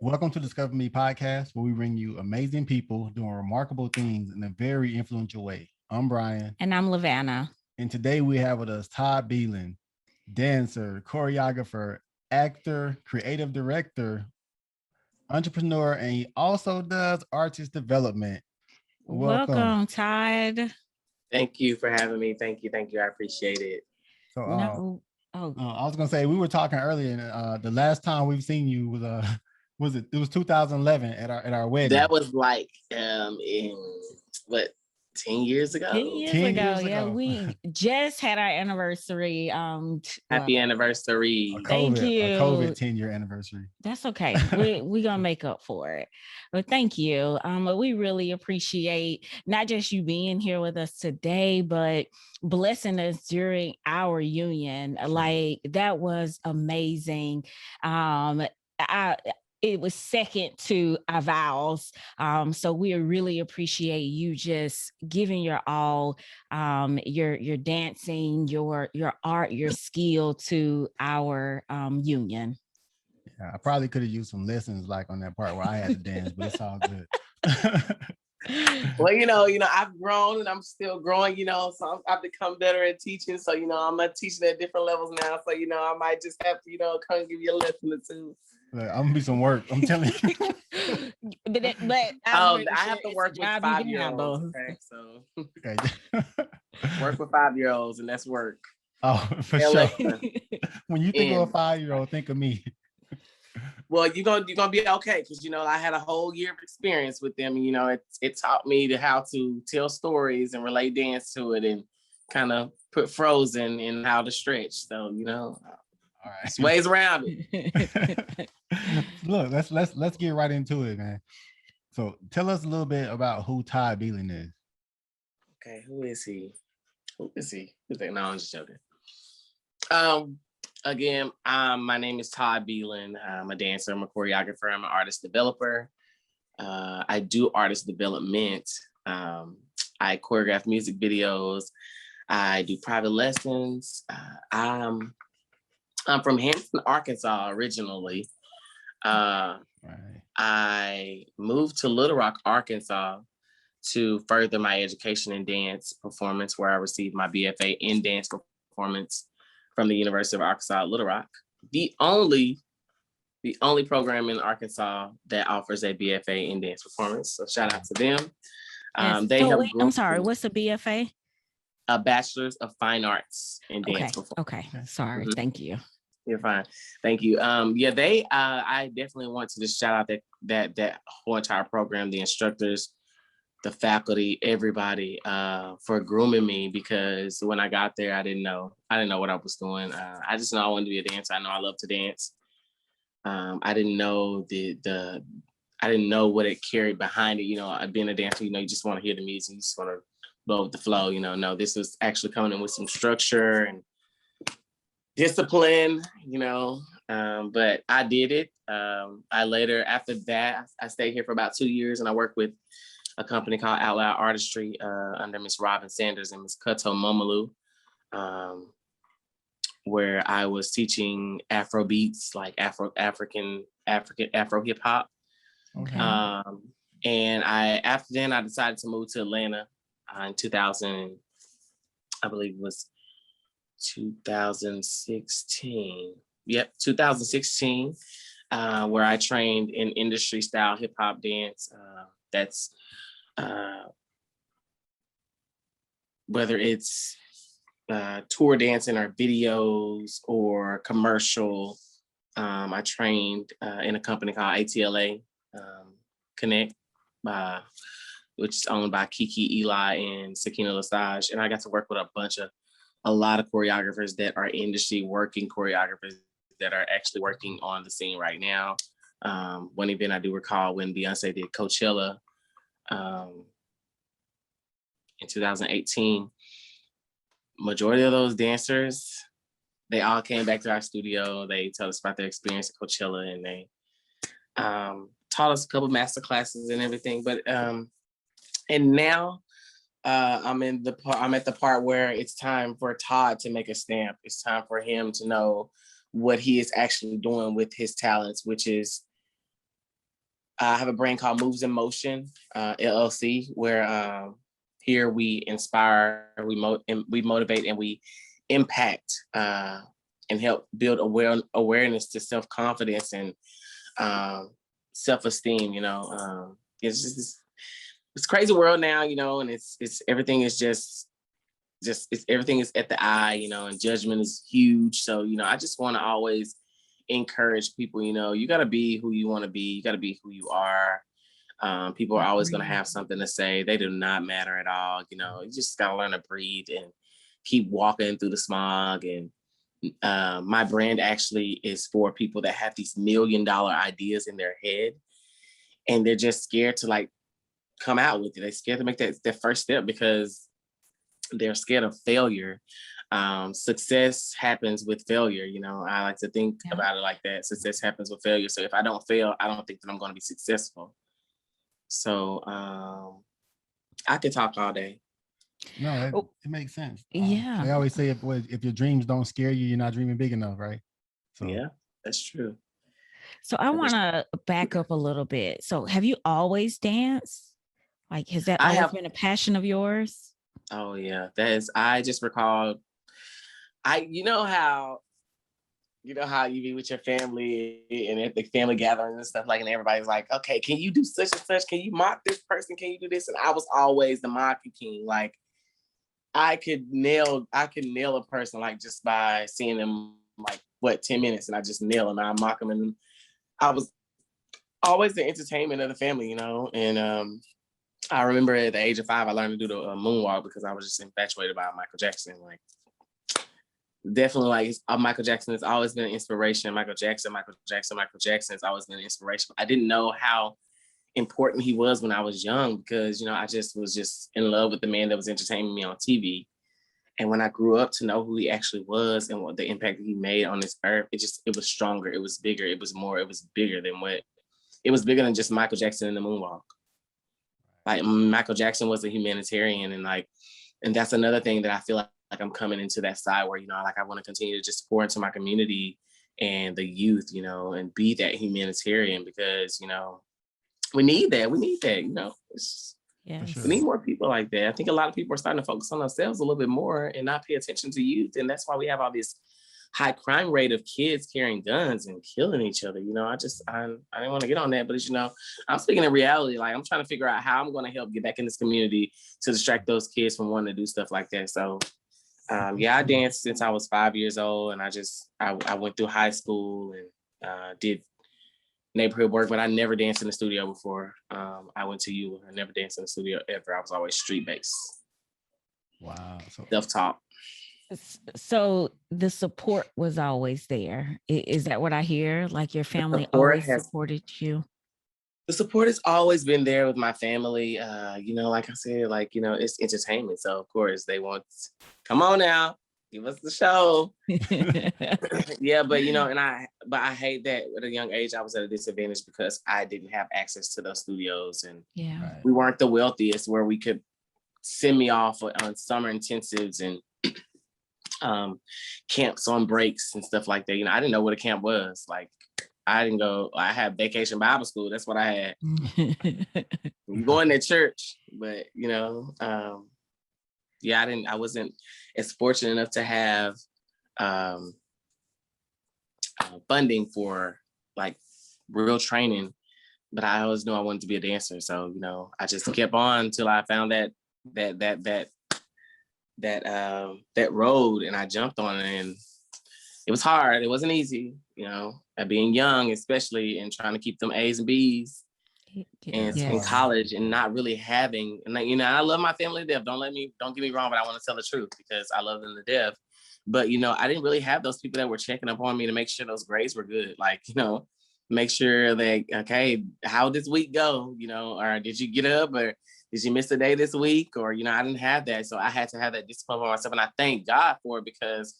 Welcome to Discover Me podcast, where we bring you amazing people doing remarkable things in a very influential way. I'm Brian. And I'm Lavanna. And today we have with us Todd Belin, dancer, choreographer, actor, creative director, entrepreneur, and he also does artist development. Welcome. Welcome, Todd. Thank you for having me. Thank you. I appreciate it. So, No. I was gonna say we were talking earlier, and the last time we've seen you was it was 2011 at our wedding. That was like in what 10 years ago. 10 years ago. Yeah, we just had our anniversary. Happy anniversary. Thank you. A COVID 10-year anniversary. That's okay. We're gonna make up for it. But thank you. We really appreciate not just you being here with us today, but blessing us during our union. Like that was amazing. It was second to our vows. So we really appreciate you just giving your all, your dancing, your art, your skill to our union. Yeah, I probably could have used some lessons like on that part where I had to dance, but it's all good. Well, I've grown and I'm still growing, so I've become better at teaching. So, I'm teaching at different levels now. So, I might just have to, come and give you a lesson or two. I'm gonna be some work. I'm telling you. but I have to work with 5-year-olds. Okay, so work with 5-year-olds, and that's work. Oh, for sure. When you think of a 5-year-old, think of me. Well, you're gonna be okay because I had a whole year of experience with them. It taught me how to tell stories and relate dance to it, and kind of put Frozen in how to stretch. So all right. There's ways around it. Look, let's get right into it, man. So tell us a little bit about who Todd Belin is. Okay, who is he? No, I'm just joking. Again, my name is Todd Belin. I'm a dancer, I'm a choreographer, I'm an artist developer. I do artist development. I choreograph music videos. I do private lessons. I'm from Hampton, Arkansas originally. Right. I moved to Little Rock, Arkansas to further my education in dance performance, where I received my BFA in dance performance from the University of Arkansas at Little Rock. The only program in Arkansas that offers a BFA in dance performance. So shout out to them. I'm sorry, what's a BFA? A Bachelor's of Fine Arts in Dance Performance. Okay, sorry. Mm-hmm. Thank you. You're fine. Thank you. I definitely want to just shout out that whole entire program, the instructors, the faculty, everybody, for grooming me, because when I got there, I didn't know what I was doing. I just know I wanted to be a dancer. I know I love to dance. I didn't know I didn't know what it carried behind it. Being a dancer, you just want to hear the music, you just want to go with the flow. No, this was actually coming in with some structure and discipline, but I did it. After that, I stayed here for about 2 years, and I worked with a company called Out Loud Artistry under Miss Robin Sanders and Miss Kato Momalu, where I was teaching Afro beats, like Afro hip hop. Okay. And after then I decided to move to Atlanta in 2000, I believe it was 2016. Yep, 2016, where I trained in industry style hip hop dance. That's whether it's tour dancing or videos or commercial. I trained in a company called ATLA Connect, which is owned by Kiki Eli and Sakina Lesage. And I got to work with a lot of choreographers that are industry working choreographers that are actually working on the scene right now. One event I do recall when Beyonce did Coachella in 2018, majority of those dancers, they all came back to our studio. They told us about their experience at Coachella, and they taught us a couple master classes and everything. But and now I'm at the part where it's time for Todd to make a stamp. It's time for him to know what he is actually doing with his talents, which is I have a brand called Moves in Motion, LLC, where here we inspire, we motivate, and we impact and help build awareness to self-confidence and self-esteem. It's just it's crazy world now, and it's everything is just everything is at the eye, and judgment is huge. So, I just want to always encourage people, you got to be who you want to be. You got to be who you are. People are always going to have something to say. They do not matter at all. You just got to learn to breathe and keep walking through the smog. And my brand actually is for people that have these $1 million ideas in their head, and they're just scared to like come out with it. They're scared to make that first step because they're scared of failure. Success happens with failure. I like to think about it like that. Success happens with failure. So if I don't fail, I don't think that I'm going to be successful. So I could talk all day. No, it makes sense. Yeah. They always say if your dreams don't scare you, you're not dreaming big enough, right? So yeah, that's true. So I want to back up a little bit. So have you always danced? Like, has that always been a passion of yours? Oh yeah, I just recalled. You know how you be with your family and at the family gatherings and stuff, like, and everybody's like, okay, can you do such and such? Can you mock this person? Can you do this? And I was always the mocking king. Like, I could nail a person like just by seeing them like 10 minutes, and I just nail them. I mock them, and I was always the entertainment of the family, and I remember at the age of 5, I learned to do the moonwalk because I was just infatuated by Michael Jackson. Like, definitely, like, Michael Jackson has always been an inspiration. Michael Jackson has always been an inspiration. I didn't know how important he was when I was young because, I just was just in love with the man that was entertaining me on TV. And when I grew up to know who he actually was and what the impact that he made on this earth, it was stronger. It was bigger. It was more. It was bigger than just Michael Jackson and the moonwalk. Like, Michael Jackson was a humanitarian, and that's another thing that I feel like I'm coming into that side where, I want to continue to just pour into my community and the youth, and be that humanitarian because, we need that. Yes. We need more people like that. I think a lot of people are starting to focus on themselves a little bit more and not pay attention to youth. And that's why we have all this high crime rate of kids carrying guns and killing each other. I didn't want to get on that, but I'm speaking in reality. Like, I'm trying to figure out how I'm going to help get back in this community to distract those kids from wanting to do stuff like that. So, I danced since I was 5 years old, and I went through high school and did neighborhood work, but I never danced in the studio before. I went to you. I never danced in the studio ever. I was always street based. Wow. Self-taught. So the support was always there. Is that what I hear? Like, your family always supported you? The support has always been there with my family. Like I said, it's entertainment. So of course they want, come on now, give us the show. Yeah, but I hate that at a young age I was at a disadvantage because I didn't have access to those studios, and we weren't the wealthiest where we could send me off on summer intensives and camps on breaks and stuff like that. I didn't know what a camp was. Like, I didn't go. I had vacation Bible school. That's what I had. You going to church, but I wasn't as fortunate enough to have funding for like real training. But I always knew I wanted to be a dancer, so I just kept on until I found that road, and I jumped on it, and it was hard. It wasn't easy, at being young, especially, and trying to keep them A's and B's and in college, and not really having, and I love my family to death. Don't get me wrong, but I want to tell the truth because I love them to death. But I didn't really have those people that were checking up on me to make sure those grades were good. Like, make sure that, okay, how did this week go? Or did you get up, or did you miss a day this week? Or, I didn't have that. So I had to have that discipline for myself. And I thank God for it because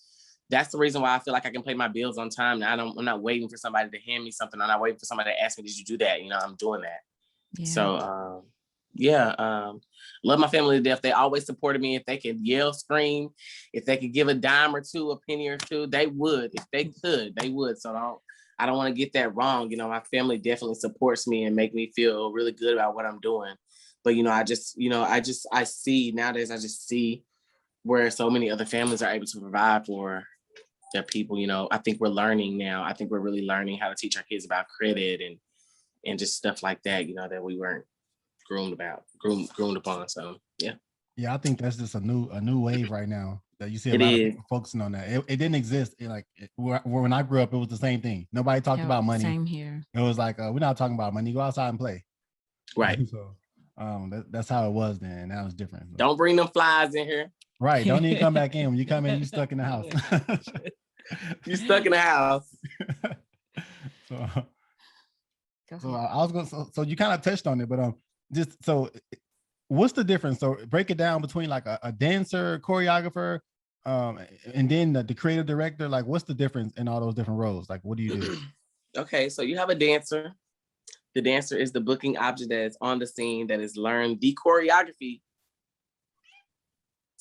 that's the reason why I feel like I can pay my bills on time. Now I'm not waiting for somebody to hand me something. I'm not waiting for somebody to ask me, did you do that? I'm doing that. Yeah. So, love my family to death. They always supported me. If they could yell, scream, if they could give a dime or two, a penny or two, they would. If they could, they would. So I don't want to get that wrong. You know, my family definitely supports me and make me feel really good about what I'm doing. But, you know, I see nowadays, I just see where so many other families are able to provide for their people. You know, I think we're learning now. I think we're really learning how to teach our kids about credit and just stuff like that, you know, that we weren't groomed upon. So, yeah. Yeah, I think that's just a new wave right now that you see a It lot of is. people focusing on that. It didn't exist. When I grew up, it was the same thing. Nobody talked Yep, about money. Same here. It was like, we're not talking about money. Go outside and play. Right. So that's how it was then. Now it's different. So. Don't bring them flies in here. Right. Don't even come back in. When you come in, you stuck in the house. You stuck in the house. So I was going to, so you kind of touched on it, but just so what's the difference? So break it down between like a dancer, choreographer, and then the creative director. Like, what's the difference in all those different roles? Like, what do you do? Okay, so you have a dancer. The dancer is the booking object that is on the scene that is learned the choreography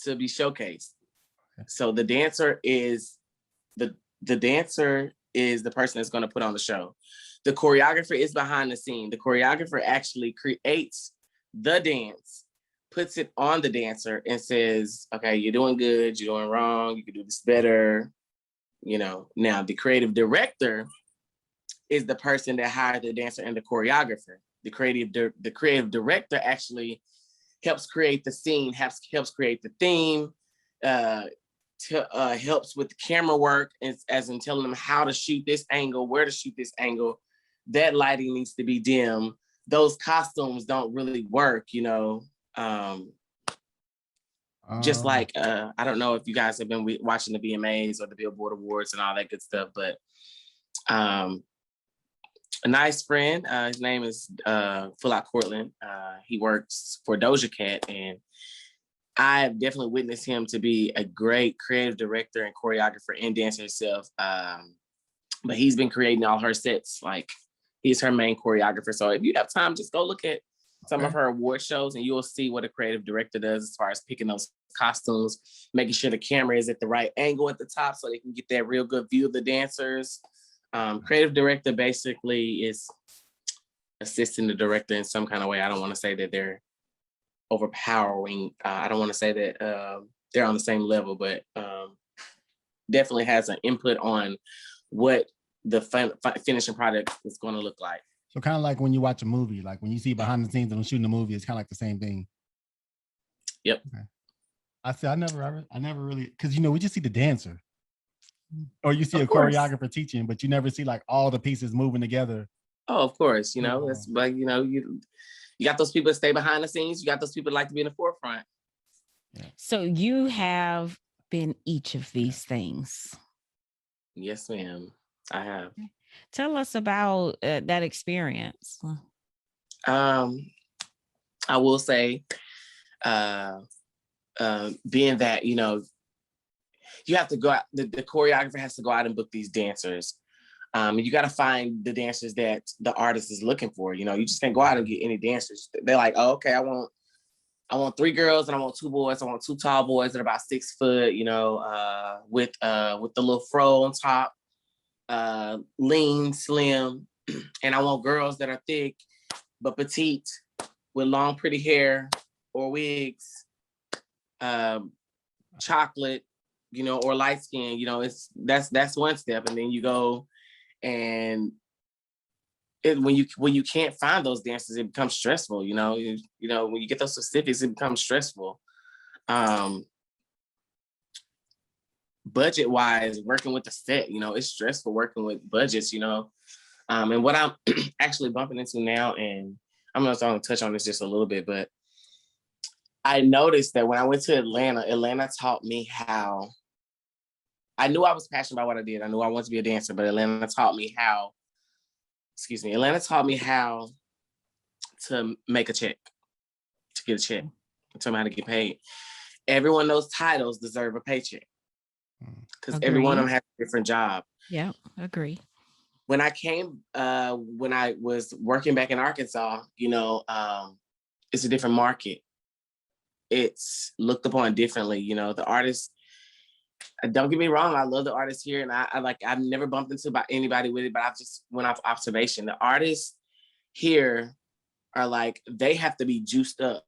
to be showcased. Okay. So the dancer is the dancer is the person that's going to put on the show. The choreographer is behind the scene. The choreographer actually creates the dance, puts it on the dancer and says, okay, you're doing good, you're doing wrong, you can do this better. You know, now the creative director is the person that hired the dancer and the choreographer. The creative director actually helps create the scene, helps create the theme, helps with the camera work, as in telling them how to shoot this angle, where to shoot this angle. That lighting needs to be dim. Those costumes don't really work, you know. Just like, I don't know if you guys have been watching the VMAs or the Billboard Awards and all that good stuff, but a nice friend, his name is Full Out Cortland. He works for Doja Cat, and I have definitely witnessed him to be a great creative director and choreographer and dancer himself. But he's been creating all her sets. Like, he's her main choreographer. So if you have time, just go look at some of her award shows and you'll see what a creative director does as far as picking those costumes, making sure the camera is at the right angle at the top so they can get that real good view of the dancers. Creative director basically is assisting the director in some kind of way. I don't want to say that they're overpowering. I don't want to say that they're on the same level, but definitely has an input on what the finishing product is going to look like. So kind of like when you watch a movie, like when you see behind the scenes of them shooting a movie, it's kind of like the same thing. Yep. Okay. I never really, because, you know, we just see the dancer. Or you see a choreographer teaching, but you never see like all the pieces moving together. Oh, of course. You know, it's like, you know, you got those people that stay behind the scenes. You got those people that like to be in the forefront. Yeah. So you have been each of these things. Yes, ma'am. I have. Tell us about that experience. I will say, being that, you know, you have to go out, the choreographer has to go out and book these dancers. You got to find the dancers that the artist is looking for. You know, you just can't go out and get any dancers. They're like, oh, okay, I want 3 girls and I want 2 boys. I want 2 tall boys that are about 6 foot, you know, with the little fro on top, lean, slim. And I want girls that are thick, but petite, with long, pretty hair or wigs, chocolate, you know, or light skin. You know, that's one step. And then you go and when you can't find those dancers, it becomes stressful. You know, when you get those specifics, it becomes stressful. Budget wise, working with the set, you know, it's stressful working with budgets, you know. And what I'm actually bumping into now, and I'm going to touch on this just a little bit, but I noticed that when I went to Atlanta taught me how, I knew I was passionate about what I did. I knew I wanted to be a dancer, but Atlanta taught me how to make a check, to get a check, tell me how to get paid. Everyone knows titles deserve a paycheck because everyone of them has a different job. Yeah, agree. When I was working back in Arkansas, you know, it's a different market. It's looked upon differently. You know, the artist Don't get me wrong, I love the artists here, and I've never bumped into anybody with it, but I've just went off observation. The artists here are like, they have to be juiced up,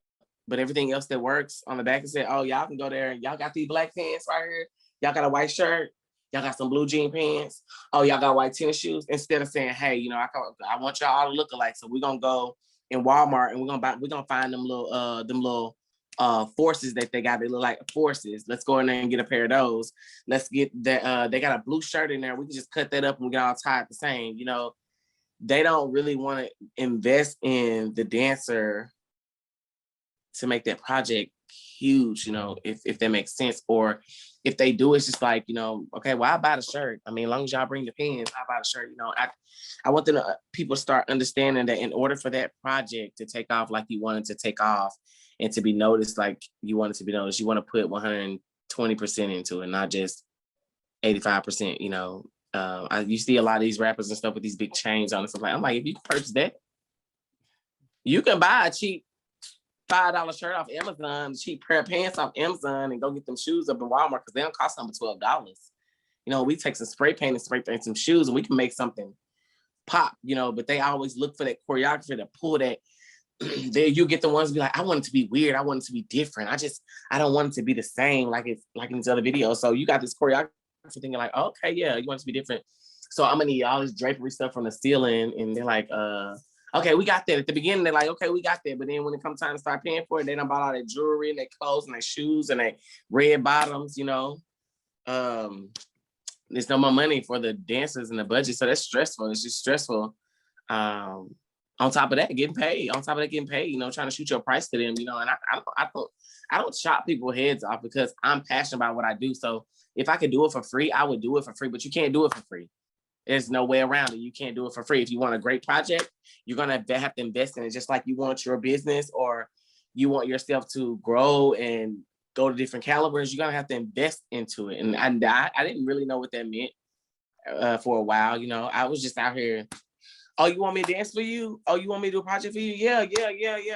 but everything else that works on the back and say, oh, y'all can go there and y'all got these black pants right here, y'all got a white shirt, y'all got some blue jean pants, oh, y'all got white tennis shoes, instead of saying, hey, you know, I want y'all all to look alike, so we're gonna go in Walmart and we're gonna find them little forces that they got. They look like forces. Let's go in there and get a pair of those. Let's get that. They got a blue shirt in there. We can just cut that up and we get all tied the same. You know, they don't really want to invest in the dancer to make that project huge, you know, if that makes sense. Or if they do, it's just like, you know, okay, well, I'll buy the shirt. I mean, as long as y'all bring the pins, I'll buy the shirt. You know, I want them to, people start understanding that in order for that project to take off like you wanted to take off and to be noticed like you wanted to be noticed, you want to put 120% into it, not just 85%, you know. You see a lot of these rappers and stuff with these big chains on and stuff like, I'm like, if you purchase that, you can buy a cheap $5 shirt off Amazon, cheap pair of pants off Amazon, and go get them shoes up in Walmart because they don't cost number $12. You know, we take some spray paint and spray paint some shoes and we can make something pop, you know, but they always look for that choreographer to pull that. There you get the ones be like, I want it to be weird. I want it to be different. I don't want it to be the same like it's like in these other videos. So you got this choreographer thinking like, oh, okay, yeah, you want it to be different. So I'm gonna need all this drapery stuff from the ceiling. And they're like, okay, we got that. At the beginning, they're like, okay, we got that. But then when it comes time to start paying for it, they done bought all their jewelry and their clothes and their shoes and their red bottoms, you know. There's no more money for the dancers and the budget. So that's stressful. It's just stressful. On top of that, getting paid. You know, trying to shoot your price to them, you know. And I don't chop people's heads off because I'm passionate about what I do. So if I could do it for free, I would do it for free. But you can't do it for free. There's no way around it. You can't do it for free. If you want a great project, you're gonna have to invest in it. Just like you want your business or you want yourself to grow and go to different calibers, you're gonna have to invest into it. And I didn't really know what that meant for a while. You know, I was just out here. Oh, you want me to dance for you? Oh, you want me to do a project for you? Yeah.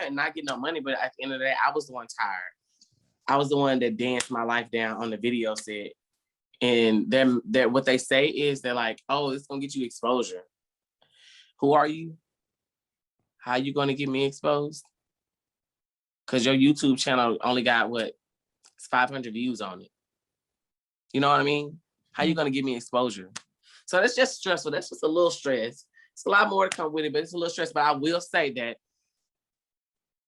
And not get no money. But at the end of the day, I was the one tired. I was the one that danced my life down on the video set. And then what they say is they're like, oh, it's gonna get you exposure. Who are you? How you gonna get me exposed? Because your YouTube channel only got what? It's 500 views on it. You know what I mean? How you gonna give me exposure? So that's just stressful. That's just a little stress. It's a lot more to come with it, but it's a little stress. But I will say that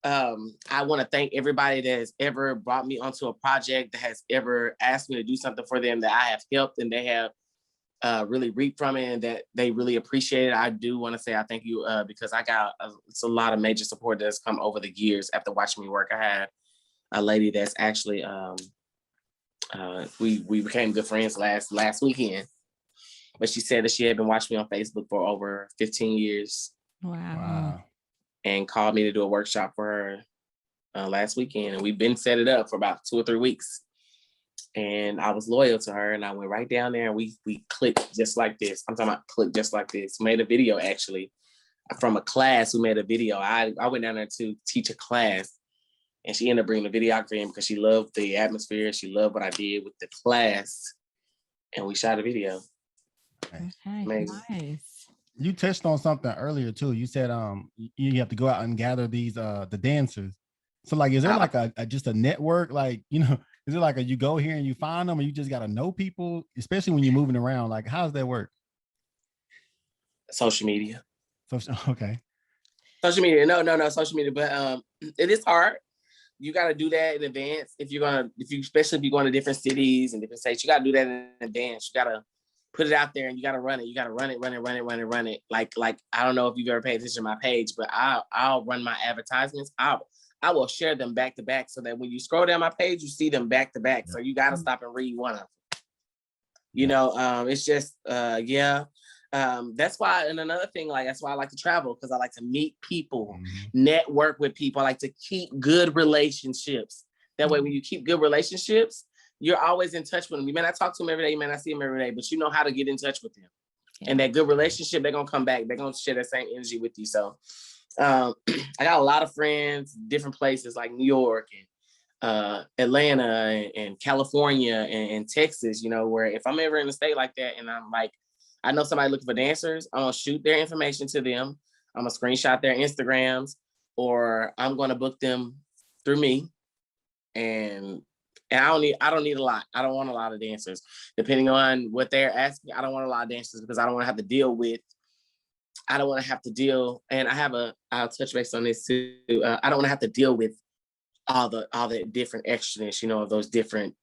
I want to thank everybody that has ever brought me onto a project, that has ever asked me to do something for them, that I have helped and they have really reaped from it and that they really appreciate it. I do want to say I thank you because I got it's a lot of major support that's come over the years after watching me work. I had a lady that's actually we became good friends last weekend. But she said that she had been watching me on Facebook for over 15 years. Wow. And called me to do a workshop for her last weekend. And we've been set it up for about 2 or 3 weeks. And I was loyal to her and I went right down there and we clicked just like this. I'm talking about clicked just like this. Made a video actually from a class. We made a video. I went down there to teach a class and she ended up bringing the videographer in because she loved the atmosphere. She loved what I did with the class. And we shot a video. Okay, nice. You touched on something earlier too. You said you have to go out and gather these the dancers. So like, is there like a just a network? Like, you know, is it like you go here and you find them, or you just got to know people, especially when you're moving around? Like, how does that work? Social media. Okay. Social media. No, social media. But it is hard. You got to do that in advance. Especially if you're going to different cities and different states, you got to do that in advance. You got to put it out there and you got to run it. You got to run it. Like, I don't know if you've ever paid attention to my page, but I'll run my advertisements. I will share them back to back so that when you scroll down my page, you see them back to back. So you got to stop and read one of them. You know, it's just, that's why, and another thing, like, that's why I like to travel, because I like to meet people, network with people. I like to keep good relationships. That way, when you keep good relationships, you're always in touch with them. You may not talk to them every day, you may not see them every day, but you know how to get in touch with them. Yeah. And that good relationship, they're going to come back. They're going to share that same energy with you. So I got a lot of friends, different places like New York Atlanta and California and Texas, you know, where if I'm ever in a state like that and I'm like, I know somebody looking for dancers, I'm gonna shoot their information to them. I'm gonna screenshot their Instagrams, or I'm gonna book them through me. And I don't need a lot. I don't want a lot of dancers. Depending on what they're asking, I don't want a lot of dancers because I don't want to have to deal with. I don't want to have to deal, and I'll touch base on this too. I don't want to have to deal with all the different extraness, you know, of those different.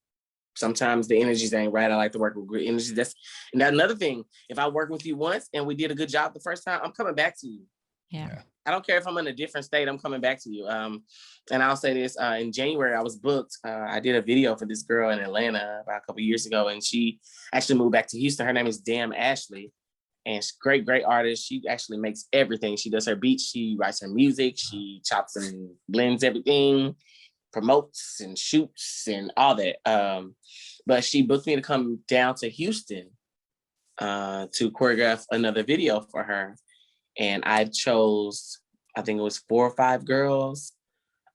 Sometimes the energies ain't right. I like to work with good energy. That's another thing. If I work with you once and we did a good job the first time, I'm coming back to you. Yeah. I don't care if I'm in a different state, I'm coming back to you. And I'll say this, in January, I was booked. I did a video for this girl in Atlanta about a couple years ago, and she actually moved back to Houston. Her name is Damn Ashley, and she's great artist. She actually makes everything. She does her beats, she writes her music, she chops and blends everything, promotes and shoots and all that. But she booked me to come down to Houston to choreograph another video for her. And I chose, I think it was 4 or 5 girls.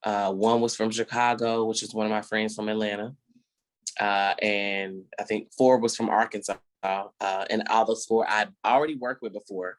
One was from Chicago, which is one of my friends from Atlanta. And I think 4 was from Arkansas. And all those 4 I'd already worked with before.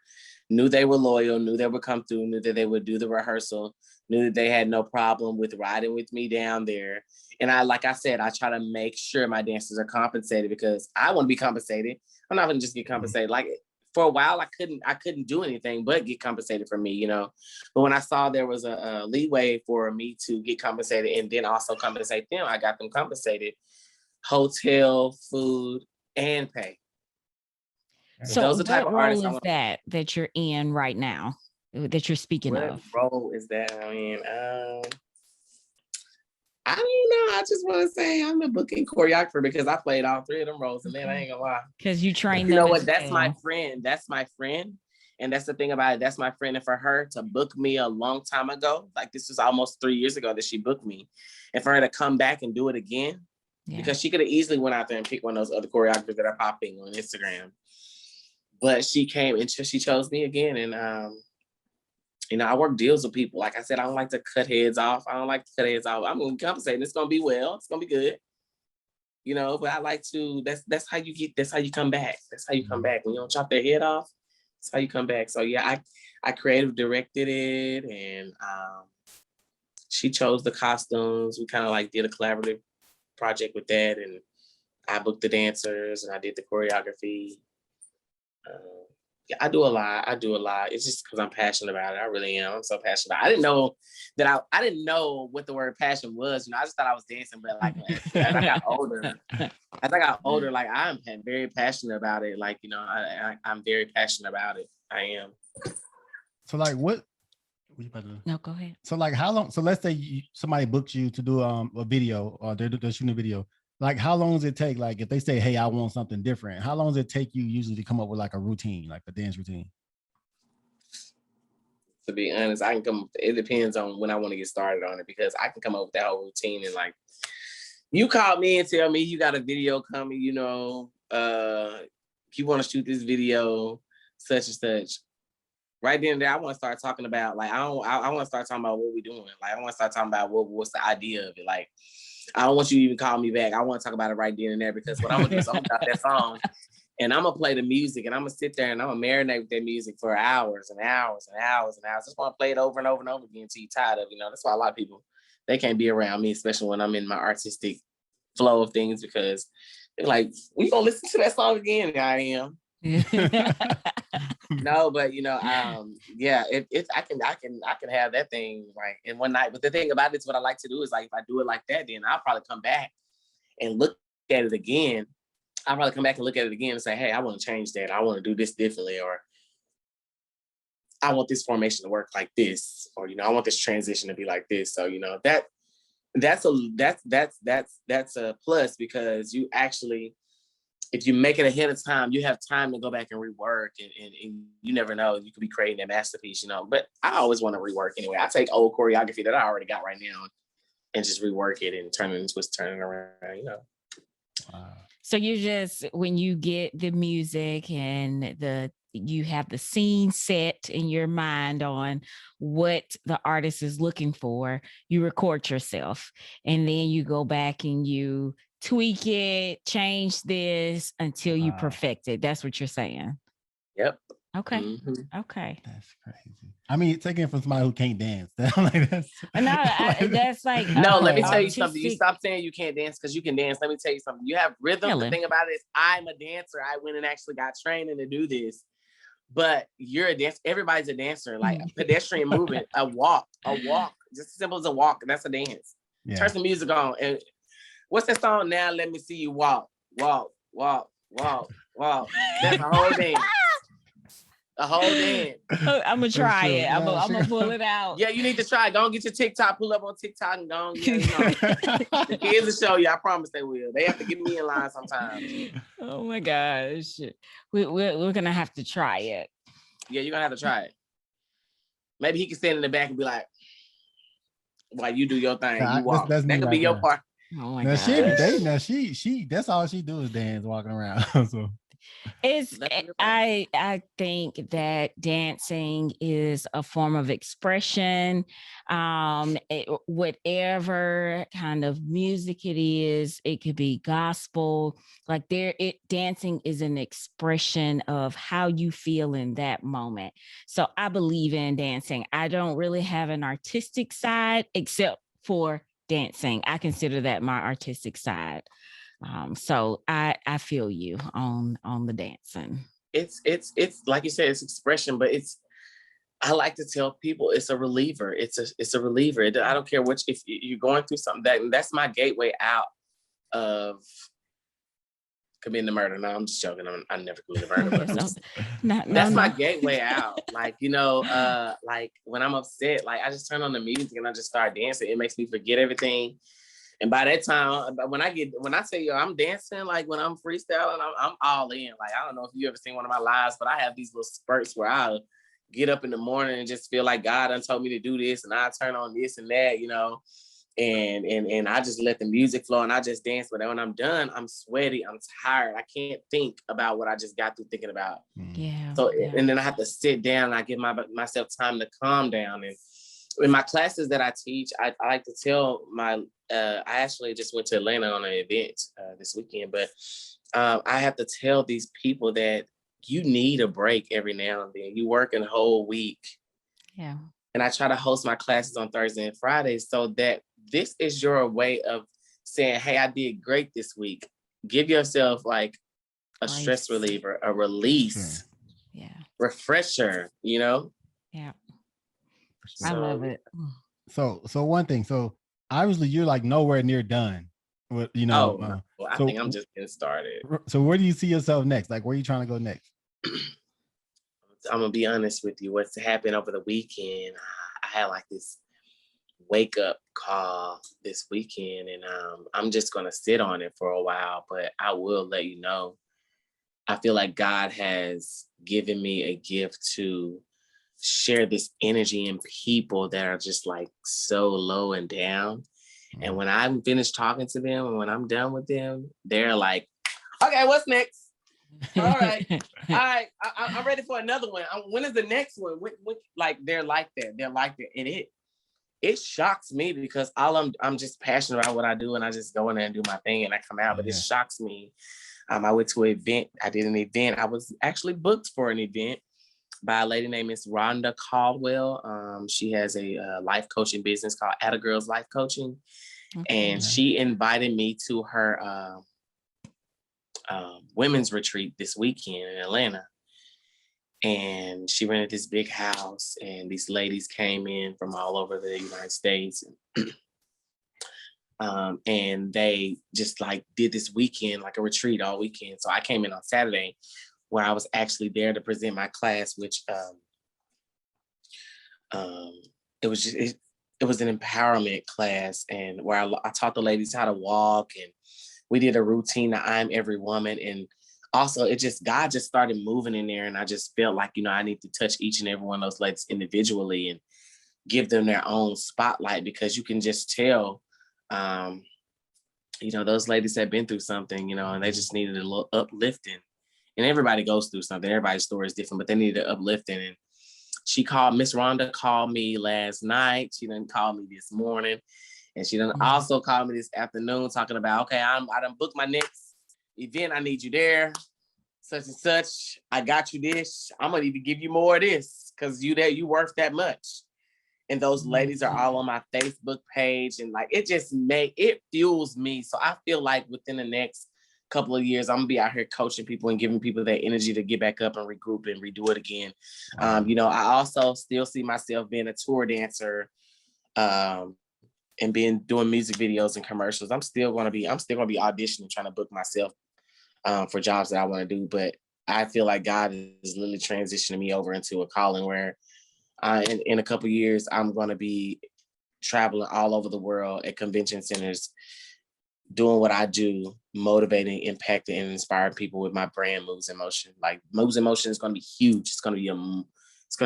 Knew they were loyal, knew they would come through, knew that they would do the rehearsal, knew that they had no problem with riding with me down there. And like I said, I try to make sure my dancers are compensated because I want to be compensated. I'm not going to just get compensated. Like for a while, I couldn't do anything but get compensated for me, you know. But when I saw there was a leeway for me to get compensated and then also compensate them, I got them compensated. Hotel, food, and pay. So those are the type what of artists role is that you're in right now that you're speaking of? What role is that? I mean, I don't know. I just want to say I'm a booking choreographer because I played all 3 of them roles, and then I ain't gonna lie. Because you train You them. know what? That's my friend. That's my friend. And that's the thing about it. That's my friend. And for her to book me a long time ago, like this was almost 3 years ago that she booked me, and for her to come back and do it again, because she could have easily went out there and picked one of those other choreographers that are popping on Instagram. But she came and she chose me again. And, you know, I work deals with people. Like I said, I don't like to cut heads off. I'm going to compensate. It's going to be well. It's going to be good. You know, but I like to, that's how you come back. That's how you come back. When you don't chop their head off, that's how you come back. So yeah, I creative directed it, and she chose the costumes. We kind of like did a collaborative project with that, and I booked the dancers and I did the choreography. Yeah, I do a lot. It's just because I'm passionate about it. I really am. I'm so passionate about it. I didn't know what the word passion was. You know, I just thought I was dancing, but like as I got older, like I'm very passionate about it. Like, you know, I'm very passionate about it. I am. So like what you about to? No, go ahead. So like how long? So let's say somebody booked you to do a video, or they're shooting a video. Like how long does it take? Like if they say, "Hey, I want something different," how long does it take you usually to come up with like a routine, like a dance routine? To be honest, I can come. It depends on when I want to get started on it, because I can come up with that whole routine and like you call me and tell me you got a video coming. You know, you want to shoot this video, such and such. Right then and there, I want to start talking about like I want to start talking about what we're doing. Like I want to start talking about what's the idea of it. Like I don't want you to even call me back. I want to talk about it right then and there, because what I'm gonna do is I'm gonna drop that phone and I'm gonna play the music, and I'm gonna sit there and I'm gonna marinate with that music for hours and hours and hours and hours. Just want to play it over and over and over again until you're tired of it. You know, that's why a lot of people, they can't be around me, especially when I'm in my artistic flow of things, because they're like, we gonna listen to that song again? And I am. No, but you know, yeah, I can have that thing like in one night. But the thing about it is, what I like to do is like if I do it like that, then I'll probably come back and look at it again. I'll probably come back and look at it again and say, hey, I want to change that. I want to do this differently, or I want this formation to work like this, or you know, I want this transition to be like this. So you know, that's a plus, because you actually, if you make it ahead of time, you have time to go back and rework, and you never know, you could be creating a masterpiece, you know. But I always want to rework anyway. I take old choreography that I already got right now and just rework it and turn it into what's turning around, you know. So you just, when you get the music and the you have the scene set in your mind on what the artist is looking for, you record yourself, and then you go back and you tweak it, change this until you perfect it. That's what you're saying. Yep. Okay. Mm-hmm. Okay. That's crazy. I mean, taking it from somebody who can't dance. That's like, that's like no. Let me tell you artistic. something. You stop saying you can't dance because you can dance. Let me tell you something. You have rhythm. The thing about it is, I'm a dancer. I went and actually got training to do this. But you're a dancer. Everybody's a dancer. Like a pedestrian movement, a walk, just as simple as a walk. That's a dance. Yeah. Turn some music on. And what's that song? Now let me see you walk, walk, walk, walk, walk. That's a whole dance. A whole dance. I'm gonna try it. I'm gonna pull it out. Yeah, you need to try it. Go and get your TikTok. Pull up on TikTok and go. The kids will show you. I promise they will. They have to get me in line sometimes. Oh my gosh, we're gonna have to try it. Yeah, you're gonna have to try it. Maybe he can stand in the back and be like, "While you do your thing, you walk." That could be your part. Oh my gosh. She that's all she do is dance, walking around. So. I think that dancing is a form of expression. Whatever kind of music it is, it could be gospel. Like dancing is an expression of how you feel in that moment. So I believe in dancing. I don't really have an artistic side except for dancing. I consider that my artistic side. So I feel you on the dancing. It's like you said, it's expression, but I like to tell people it's a reliever. It's a reliever. I don't care if you're going through something, that's my gateway out of committing the murder. No, I'm just joking. I never committed murder. But that's my gateway out. Like, like when I'm upset, like I just turn on the music and I just start dancing. It makes me forget everything. And by that time, when I say, yo, I'm dancing, like when I'm freestyling, I'm all in. Like, I don't know if you ever seen one of my lives, but I have these little spurts where I'll get up in the morning and just feel like God done told me to do this, and I turn on this and that, and I just let the music flow and I just dance. But when I'm done, I'm sweaty, I'm tired. I can't think about what I just got through thinking about. Yeah. So, and then I have to sit down and I give myself time to calm down. And in my classes that I teach, I like to tell I actually just went to Atlanta on an event this weekend, but I have to tell these people that you need a break every now and then. You work a whole week. Yeah. And I try to host my classes on Thursday and Friday so that this is your way of saying, hey, I did great this week. Give yourself like a stress reliever, a release. Yeah. Refresher, Yeah. So, I love it. So one thing. So obviously you're like nowhere near done. With, I think I'm just getting started. So where do you see yourself next? Like, where are you trying to go next? I'm gonna be honest with you. What's happened over the weekend? I had like this wake up call this weekend, and I'm just gonna sit on it for a while. But I will let you know. I feel like God has given me a gift to share this energy in people that are just like so low and down. And when I'm finished talking to them and when I'm done with them, they're like, okay, what's next? All right. I'm ready for another one. When is the next one? Like they're like that. They're like that. And it shocks me because I'm just passionate about what I do and I just go in there and do my thing and I come out, but it shocks me. I went to an event. I did an event. I was actually booked for an event by a lady named Miss Rhonda Caldwell. She has a life coaching business called Atta Girls Life Coaching. Okay. And she invited me to her women's retreat this weekend in Atlanta. And she rented this big house and these ladies came in from all over the United States. And they just like did this weekend, like a retreat all weekend. So I came in on Saturday where I was actually there to present my class, which it was an empowerment class, and where I taught the ladies how to walk, and we did a routine to I'm Every Woman. And also God just started moving in there, and I just felt like, I need to touch each and every one of those ladies individually and give them their own spotlight, because you can just tell, those ladies have been through something, and they just needed a little uplifting. and everybody goes through something. Everybody's story is different, but they need an uplifting. And Miss Rhonda called me last night. She didn't call me this morning. And she done also called me this afternoon talking about, okay, I done booked my next event. I need you there. Such and such. I got you this. I'm gonna even give you more of this because you worth that much. And those ladies are all on my Facebook page, and like it fuels me. So I feel like within the next couple of years, I'm gonna be out here coaching people and giving people that energy to get back up and regroup and redo it again. I also still see myself being a tour dancer, and doing music videos and commercials. I'm still gonna be auditioning, trying to book myself for jobs that I want to do. But I feel like God is literally transitioning me over into a calling where in a couple of years, I'm going to be traveling all over the world at convention centers, doing what I do, motivating, impacting, and inspiring people with my brand, Moves in Motion. Like Moves in Motion is going to be huge. It's going to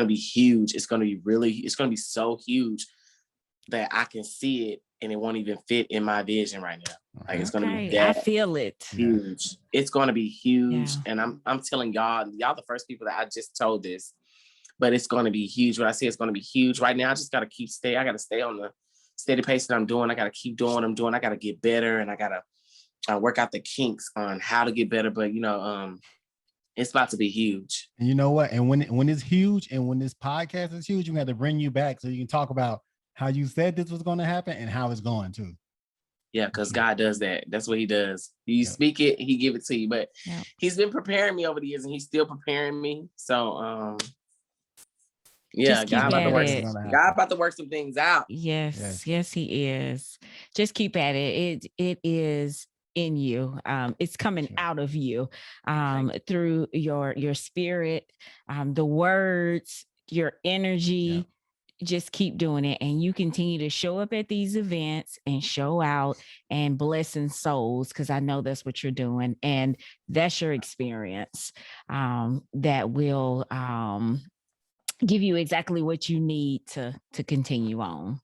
be huge. It's going to be so huge that I can see it and it won't even fit in my vision right now. Like it's going to be that I feel it. huge. It's going to be huge. Yeah. And I'm telling y'all the first people that I just told this, but it's going to be huge. When I say it's going to be huge right now, I just got to I got to stay on the steady pace that I'm doing. I got to keep doing what I'm doing. I got to get better, and I got to work out the kinks on how to get better. But, it's about to be huge. And you know what? And when it's huge and when this podcast is huge, we have to bring you back so you can talk about how you said this was going to happen and how it's going too. Yeah, because God does that. That's what he does. You speak it, he give it to you. But he's been preparing me over the years, and he's still preparing me. So, yeah, God about to work some things out. Yes, he is. Just keep at it. It is in you. It's coming out of you through your spirit, the words, your energy. Just keep doing it, and you continue to show up at these events and show out and blessing souls, because I know that's what you're doing, and that's your experience that will give you exactly what you need to continue on.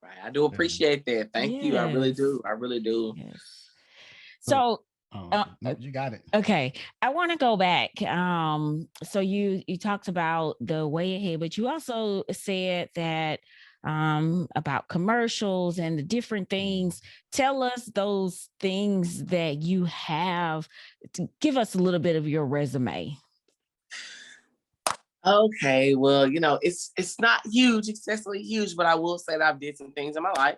Right. I do appreciate that. Thank you. I really do. Yes. So you got it. Okay. I want to go back. So you talked about the way ahead, but you also said that about commercials and the different things. Tell us those things that you have to give us a little bit of your resume. Okay, well, it's not huge, excessively huge, but I will say that I've did some things in my life.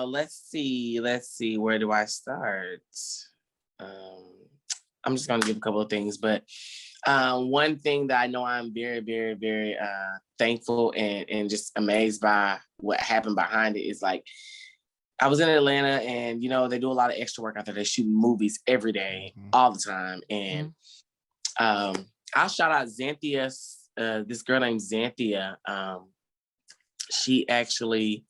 Let's see, where do I start? I'm just gonna give a couple of things, but one thing that I know I'm very, very, very thankful and just amazed by what happened behind it is like, I was in Atlanta, and they do a lot of extra work out there. They shoot movies every day, all the time, and I'll shout out Xanthia, this girl named Xanthia. She actually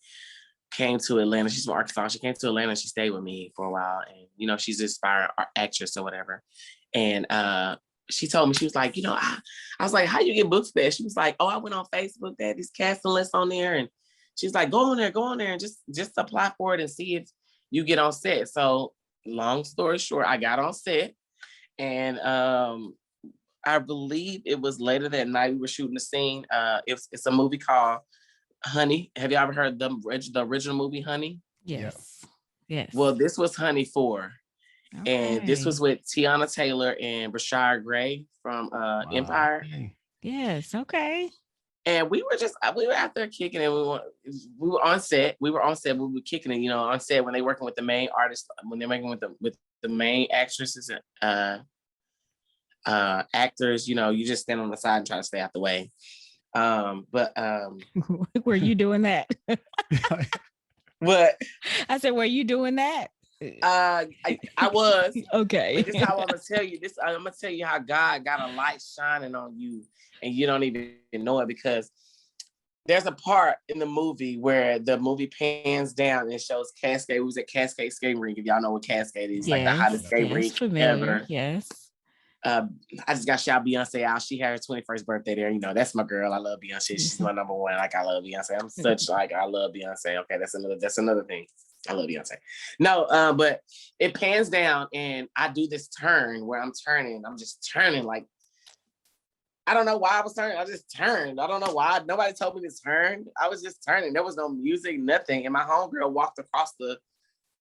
came to Atlanta. She's from Arkansas. She came to Atlanta and she stayed with me for a while. And, she's an aspiring actress or whatever. And she told me, she was like, I was like, how you get booked for that? She was like, oh, I went on Facebook. They had this casting list on there. And she's like, go on there and just apply for it and see if you get on set. So long story short, I got on set, and I believe it was later that night we were shooting the scene. It's a movie called Honey. Have you ever heard the original movie Honey? Yes. Well, this was Honey 4. Okay. And this was with Tiana Taylor and Brashard Gray from Empire. Yes. Okay. And we were out there kicking it. We were on set. We were kicking it, on set when they're working with the main artists, when they're working with the main actresses, actors, you just stand on the side and try to stay out the way. Were you doing that? What? I said, were you doing that? I was. Okay. But this is how I'm gonna tell you. I'm gonna tell you how God got a light shining on you, and you don't even know it, because there's a part in the movie where the movie pans down and shows Cascade. We was at Cascade Skate Rink. If y'all know what Cascade is, like the hottest skate rink ever. Yes. I just got shout Beyonce out. She had her 21st birthday there. That's my girl. I love Beyonce. She's my number one. Like, I love Beyonce. I'm such like, I love Beyonce. Okay, that's another thing. I love Beyonce. No, but it pans down and I do this turn where I'm just turning like, I don't know why I was turning. I just turned. I don't know why. Nobody told me to turn. I was just turning. There was no music, nothing. And my homegirl walked across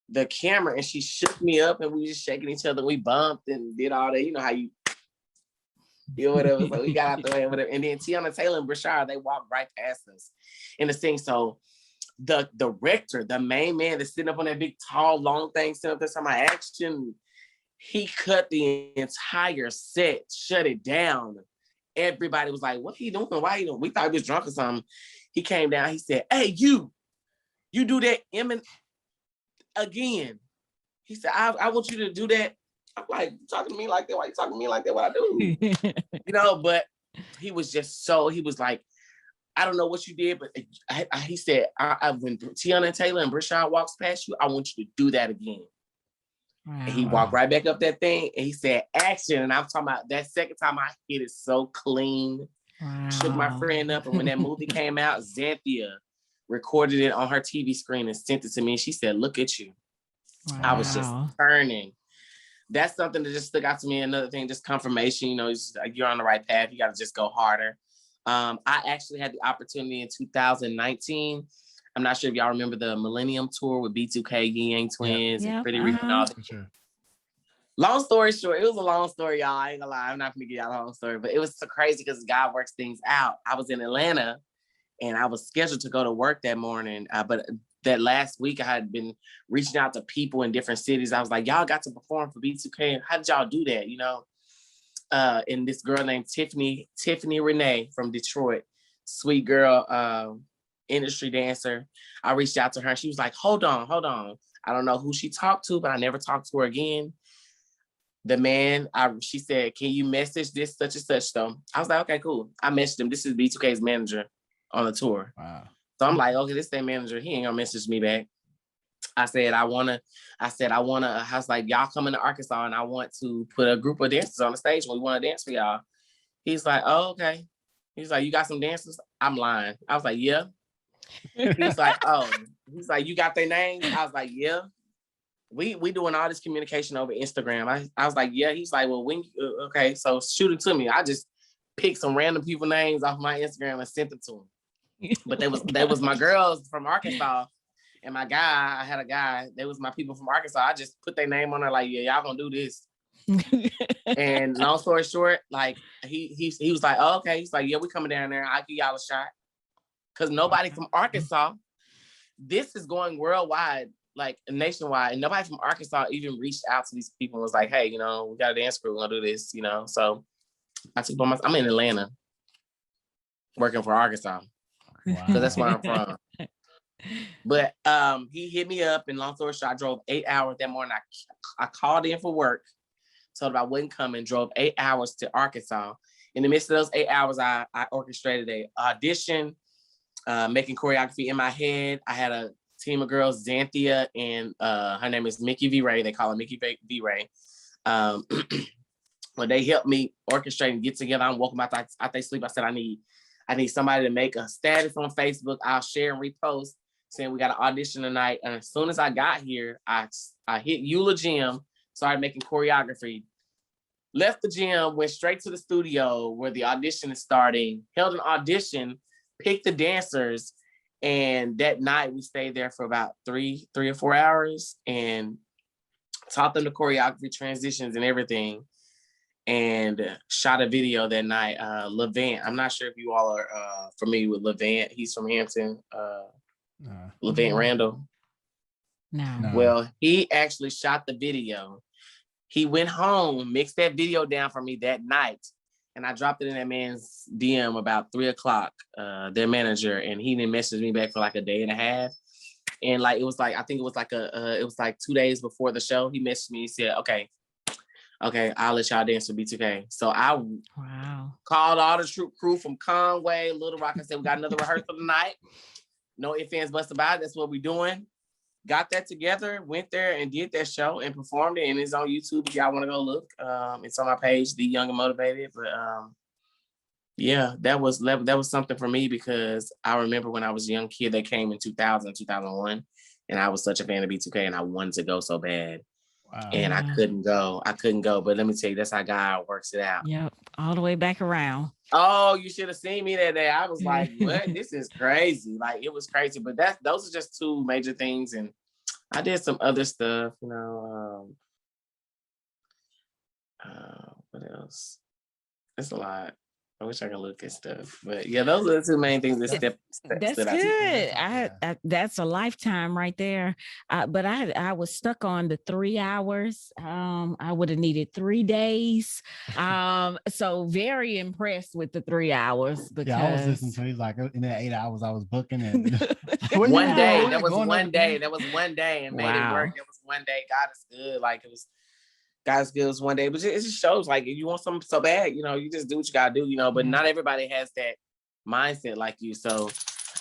the camera and she shook me up and we were just shaking each other. We bumped and did all that. You know how you whatever. So we got out the way, whatever. And then Tiana Taylor and Brashard, they walked right past us in the thing. So the director, the main man that's sitting up on that big, tall, long thing, sitting up there, my action, he cut the entire set, shut it down. Everybody was like, what are you doing? Why are you doing? We thought he was drunk or something. He came down, he said, hey, you do that again. He said, I want you to do that. I'm like, talking to me like that? Why you talking to me like that? What I do? But he was just he was like, I don't know what you did, but he said, when Tiana Taylor and Brashard walks past you, I want you to do that again. Wow. And he walked right back up that thing and he said, action. And I'm talking about that second time I hit it so clean. Wow. Shook my friend up. And when that movie came out, Xanthia recorded it on her TV screen and sent it to me. And she said, look at you. Wow. I was just turning. That's something that just stuck out to me. Another thing, just confirmation, you're on the right path. You got to just go harder. I actually had the opportunity in 2019. I'm not sure if y'all remember the Millennium Tour with B2K, Yin Yang Twins, and Pretty Rican and all that. Sure. Long story short, it was a long story, y'all. I ain't gonna lie. I'm not gonna give y'all a long story, but it was so crazy because God works things out. I was in Atlanta and I was scheduled to go to work that morning, but that last week I had been reaching out to people in different cities. I was like, y'all got to perform for B2K. How did y'all do that? And this girl named Tiffany Renee from Detroit, sweet girl, industry dancer. I reached out to her and she was like, hold on. I don't know who she talked to, but I never talked to her again. The man, she said, can you message this such and such though? I was like, okay, cool. I messaged him. This is B2K's manager on the tour. Wow. So I'm like, okay, this is their manager. He ain't gonna message me back. I was like, y'all coming to Arkansas and I want to put a group of dancers on the stage. We want to dance for y'all. He's like, oh, okay. He's like, you got some dancers? I'm lying. I was like, yeah. He's like, oh. He's like, you got their names? I was like, yeah. We doing all this communication over Instagram. I was like, yeah. He's like, well, okay, so shoot it to me. I just picked some random people names off my Instagram and sent it to him. But they was my girls from Arkansas. And my guy, I had a guy, they was my people from Arkansas. I just put their name on there like, yeah, y'all gonna do this. And long story short, like he was like, oh, okay. He's like, yeah, we coming down there. I'll give y'all a shot. Cause nobody from Arkansas, this is going worldwide, like nationwide. And nobody from Arkansas even reached out to these people and was like, hey, we got a dance crew, we're gonna do this, So I took on I'm in Atlanta working for Arkansas. Wow. So that's where I'm from. But he hit me up, and long story short, I drove 8 hours that morning. I called in for work, told him I wasn't coming, drove 8 hours to Arkansas. In the midst of those 8 hours, I orchestrated an audition, making choreography in my head. I had a team of girls, Xanthia, and her name is Mickey V. Ray. They call her Mickey V. Ray. When they helped me orchestrate and get together, I'm woke up after they sleep. I said, I need somebody to make a status on Facebook. I'll share and repost saying we got an audition tonight. And as soon as I got here, I hit Eula Gym, started making choreography, left the gym, went straight to the studio where the audition is starting, held an audition, picked the dancers. And that night we stayed there for about three or 4 hours and taught them the choreography, transitions and everything. And shot a video that night. Levant, I'm not sure if you all are familiar with Levant. He's from Hampton. Levant Randall. No. Well, he actually shot the video. He went home, mixed that video down for me that night, and I dropped it in that man's DM about 3:00. Their manager, and he didn't message me back for like a day and a half. And like it was like 2 days before the show. He messaged me. He said, "Okay, I'll let y'all dance for B2K." So I called all the crew from Conway, Little Rock, and said, we got another rehearsal tonight. No ifs, ands, buts about it. That's what we're doing. Got that together, went there and did that show and performed it. And it's on YouTube if y'all want to go look. It's on my page, The Young and Motivated. But yeah, that was something for me because I remember when I was a young kid that came in 2000, 2001. and I was such a fan of B2K, and I wanted to go so bad. Wow. And I couldn't go. But let me tell you, that's how God works it out. Yep. All the way back around. Oh, you should have seen me that day. I was like, what? This is crazy. Like, it was crazy. But those are just two major things. And I did some other stuff, you know. What else? It's a lot. I wish I could look at stuff, but yeah, those are the two main things That's that good. That's a lifetime right there. But I was stuck on the 3 hours. I would have needed 3 days. So very impressed with the 3 hours because I was listening to it like in that 8 hours I was booking and one day. That was one day. That was one day and made it work. It was one day. God is good. Like it was. God's skills one day, but it just shows like if you want something so bad, you know, you just do what you gotta do, you know. But not everybody has that mindset like you. So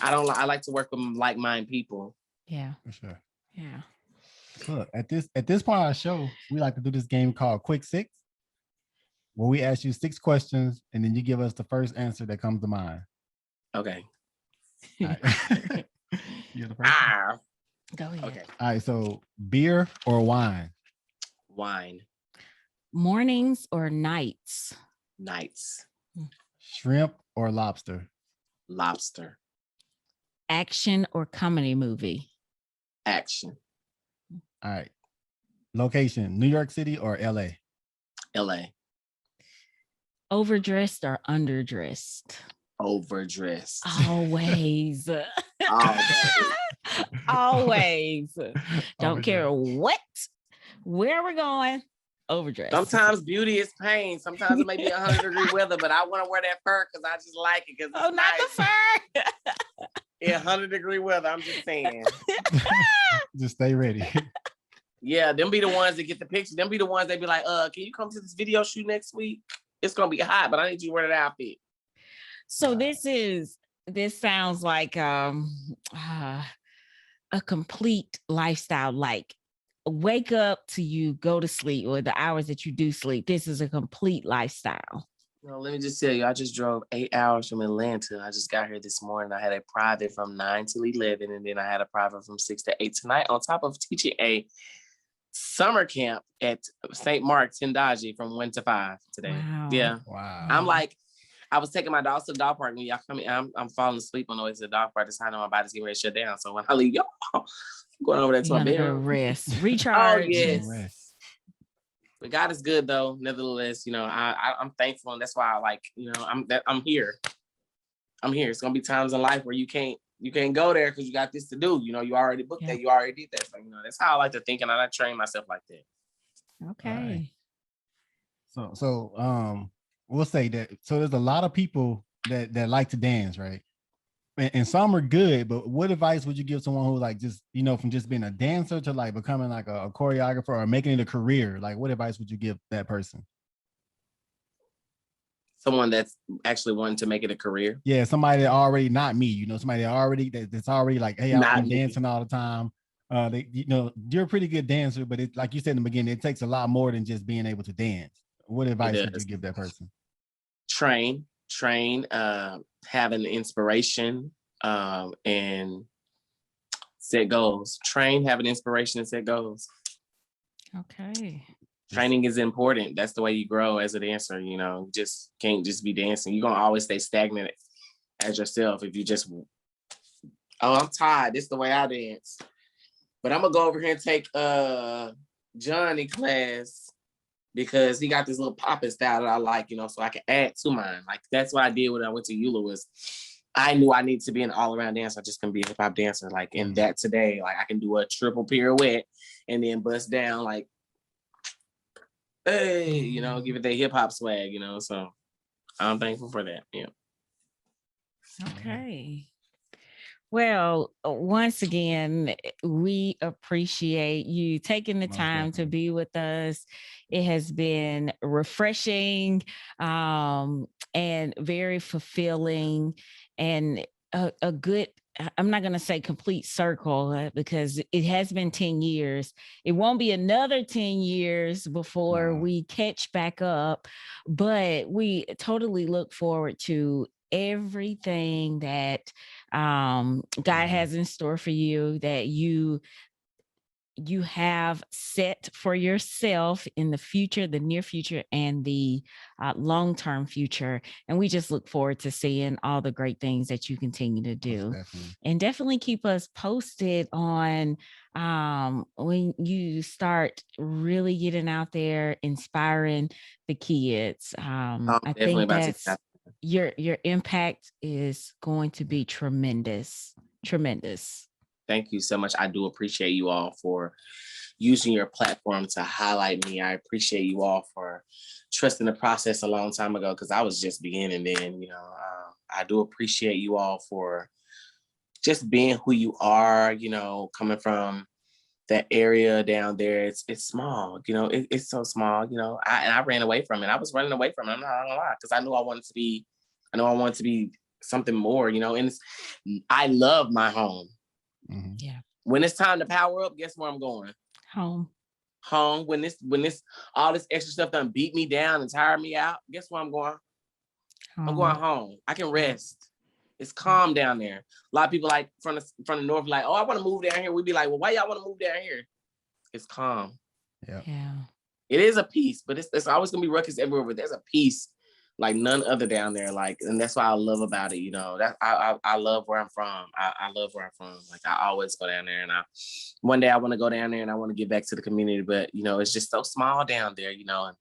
I like to work with like-minded people. Yeah, for sure. Yeah. Look, at this part of our show, we like to do this game called Quick Six, where we ask you 6 questions and then you give us the first answer that comes to mind. Okay. All right. You're the first. Go ahead. Okay. All right. So beer or wine? Wine. Mornings or nights? Nights. Shrimp or lobster? Lobster. Action or comedy movie? Action. All right. Location, New York City or LA? LA. Overdressed or underdressed? Overdressed. Always. Always. Don't care where we're going. Overdressed. Sometimes beauty is pain. Sometimes it may be 100-degree weather, but I want to wear that fur because I just like it. Oh, not nice. The fur. Yeah, 100-degree weather. I'm just saying. Just stay ready. Yeah, them be the ones that get the picture. Them be the ones that be like, can you come to this video shoot next week? It's gonna be hot, but I need you to wear that outfit. So this sounds like a complete lifestyle, like wake up to you go to sleep, or the hours that you do sleep. This is a complete lifestyle. No, let me just tell you, I just drove 8 hours from Atlanta. I just got here this morning. I had a private from 9 till 11, and then I had a private from 6 to 8 tonight, on top of teaching a summer camp at St. Mark's in Dodgy from 1 to 5 today. Wow. Yeah. Wow. I'm like, I was taking my dogs to the dog park when y'all come in. I'm falling asleep on the way to the dog park. This time my body's getting ready to shut down. So when I leave, y'all, I'm going over there to my bedroom. Rest, recharge. Oh, yes. But God is good though. Nevertheless, you know, I'm thankful, and that's why I like, you know, I'm here. I'm here. It's gonna be times in life where you can't go there because you got this to do. You know, you already booked that. You already did that. So, you know, that's how I like to think, and I train myself like that. Okay. Right. So we'll say that. So there's a lot of people that like to dance, right? And some are good, but what advice would you give someone who like just, you know, from just being a dancer to like becoming like a choreographer or making it a career? Like what advice would you give that person? Someone that's actually wanting to make it a career. Yeah, somebody that already, not me, you know, somebody that's already like, hey, I'm dancing all the time. You know, you're a pretty good dancer, but it, like you said in the beginning, it takes a lot more than just being able to dance. What advice would you give that person? Train, have an inspiration, and set goals. Train, have an inspiration, and set goals. Okay. Training is important. That's the way you grow as a dancer. You know, just can't just be dancing. You're gonna always stay stagnant as yourself if you just, I'm tired. This is the way I dance. But I'm gonna go over here and take Johnny class because he got this little popping style that I like, you know, so I can add to mine. Like that's what I did when I went to Eula, was I knew I needed to be an all-around dancer. I just couldn't be a hip-hop dancer. Like in that today, like I can do a triple pirouette and then bust down like, hey, you know, give it the hip-hop swag, you know. So I'm thankful for that. Yeah. Okay. Well, once again, we appreciate you taking the time to be with us. It has been refreshing and very fulfilling, and a good, I'm not going to say complete circle because it has been 10 years. It won't be another 10 years before we catch back up, but we totally look forward to everything that God has in store for you, that you have set for yourself in the future, the near future, and the long-term future. And we just look forward to seeing all the great things that you continue to do. Definitely. And definitely keep us posted on when you start really getting out there, inspiring the kids. I Definitely think about to. that's your impact is going to be tremendous. Thank you so much. I do appreciate you all for using your platform to highlight me. I appreciate you all for trusting the process a long time ago, because I was just beginning then. I do appreciate you all for just being who you are. Coming from that area down there, it's small. It's so small. I ran away from it. I was running away from it. I'm not gonna lie, because I knew I wanted to be something more. And I love my home. Mm-hmm. Yeah. When it's time to power up, guess where I'm going? Home. When this all this extra stuff done beat me down and tired me out, guess where I'm going? Home. I'm going home. I can rest. It's calm down there. A lot of people like from the north, like, oh, I want to move down here. We'd be like, well, why y'all want to move down here? It's calm. Yeah. It is a peace, but it's always gonna be ruckus everywhere. But there's a peace like none other down there. And that's what I love about it. That I love where I'm from. I love where I'm from. Like, I always go down there, and one day I want to go down there and I want to get back to the community. But it's just so small down there. And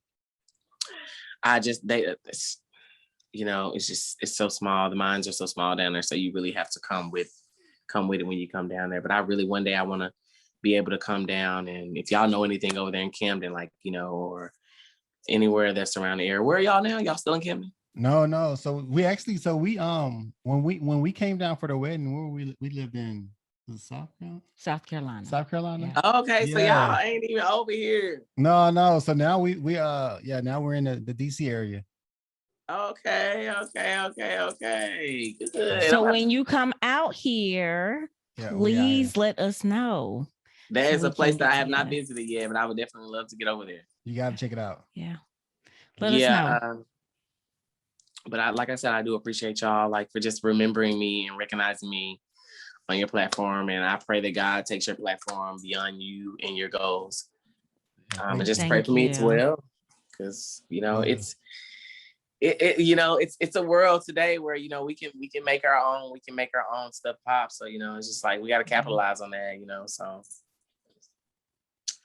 it's so small. The minds are so small down there. So you really have to come with it when you come down there. But one day I want to be able to come down, and if y'all know anything over there in Camden, or anywhere that's around the area. Where are y'all now? Y'all still in Camden? No. So we when we came down for the wedding, where we lived in South Carolina. South Carolina. Yeah. Okay, so y'all ain't even over here. No. So now we now we're in the DC area. Okay. Good. So when you come out here, please let us know. That is a place that I have not visited yet, but I would definitely love to get over there. You got to check it out. Yeah. Let us know. But like I said, I do appreciate y'all for just remembering me and recognizing me on your platform. And I pray that God takes your platform beyond you and your goals. And just pray for me as well. Because, it's a world today where, we can make our own stuff pop. So, it's just we got to capitalize on that, so.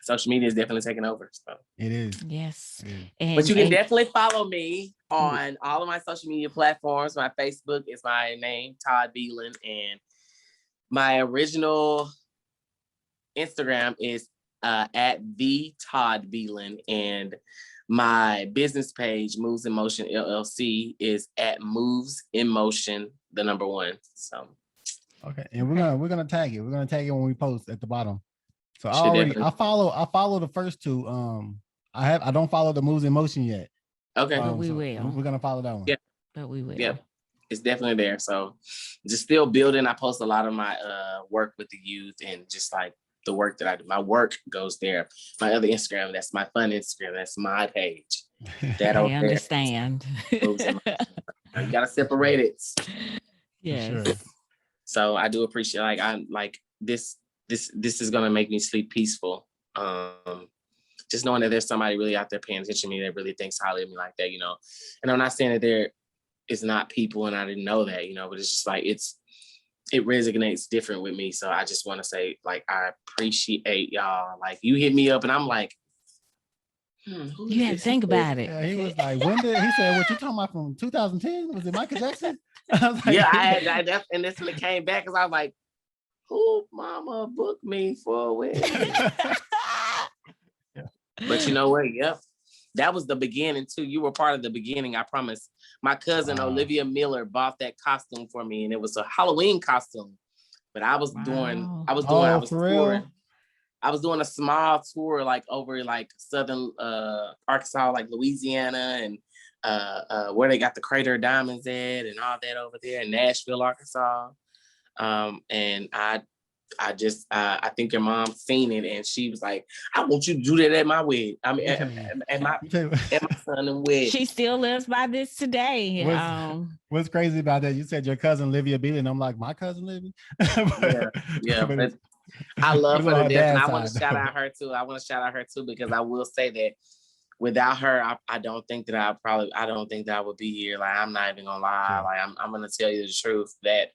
Social media is definitely taking over. So. It is. Yes. But you can definitely follow me on all of my social media platforms. My Facebook is my name, Todd Belin, and my original Instagram is at the Todd Belin, and my business page, Moves in Motion LLC, is at Moves in Motion, the number 1. So. Okay, and we're gonna tag it. We're gonna tag it when we post at the bottom. So I follow the first two. I don't follow the Moves in Motion yet. Okay. But we will. We're gonna follow that one. Yeah. But we will. Yeah. It's definitely there. So just still building. I post a lot of my work with the youth, and just the work that I do. My work goes there. My other Instagram, that's my fun Instagram. That's my page. I understand. You gotta separate it. Yes. Sure. So I do appreciate this is gonna make me sleep peaceful. Just knowing that there's somebody really out there paying attention to me that really thinks highly of me like that, And I'm not saying that there is not people, and I didn't know that, but it's just it resonates different with me. So I just want to say, I appreciate y'all. You hit me up and I'm like, you had to think about it. Yeah, he was like, he said, what you talking about from 2010? Was it Michael Jackson? I was like, yeah, and this when it came back, because I was like, who mama booked me for a wedding? But you know what? Yep. That was the beginning too. You were part of the beginning, I promise. My cousin Olivia Miller bought that costume for me, and it was a Halloween costume. But I was doing a small tour over southern Arkansas, Louisiana, and where they got the Crater of Diamonds at and all that over there in Nashville, Arkansas. And I I think your mom seen it and she was like, I want you to do that at my wedding. I mean, at my son and wedding. She still lives by this today. What's crazy about that? You said your cousin Livia Belin. I'm like, my cousin Livia? But I love her to death, and I want to shout out her too. Because I will say that without her, I don't think that I would be here. Like, I'm not even gonna lie. Sure. Like, I'm gonna tell you the truth that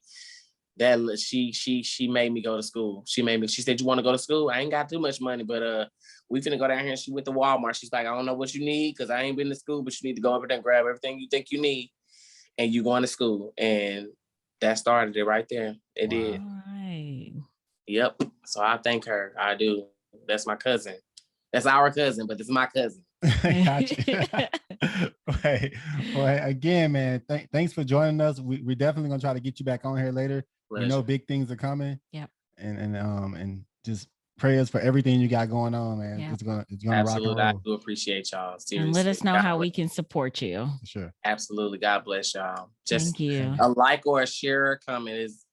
she made me go to school. She said, you want to go to school? I ain't got too much money, but we finna go down here. And she went to Walmart. She's like, I don't know what you need because I ain't been to school, but you need to go over there and grab everything you think you need, and you going to school. And that started it right there. It did. Right. Yep. So I thank her. I do. That's my cousin. That's our cousin, but it's my cousin. Gotcha. Well, again, man, thanks for joining us. We're definitely gonna try to get you back on here later. Pleasure. We know big things are coming. Yep. And just prayers for everything you got going on, man. Yep. It's gonna absolutely rock and roll. I do appreciate y'all. Seriously. And let us know how we can support you. For sure. Absolutely. God bless y'all. Just thank you. A like or a share or comment is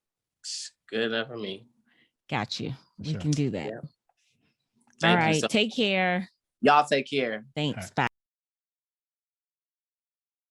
good enough for me. Got you. We can do that. Yeah. All right. Take care. Y'all take care. Thanks. Bye.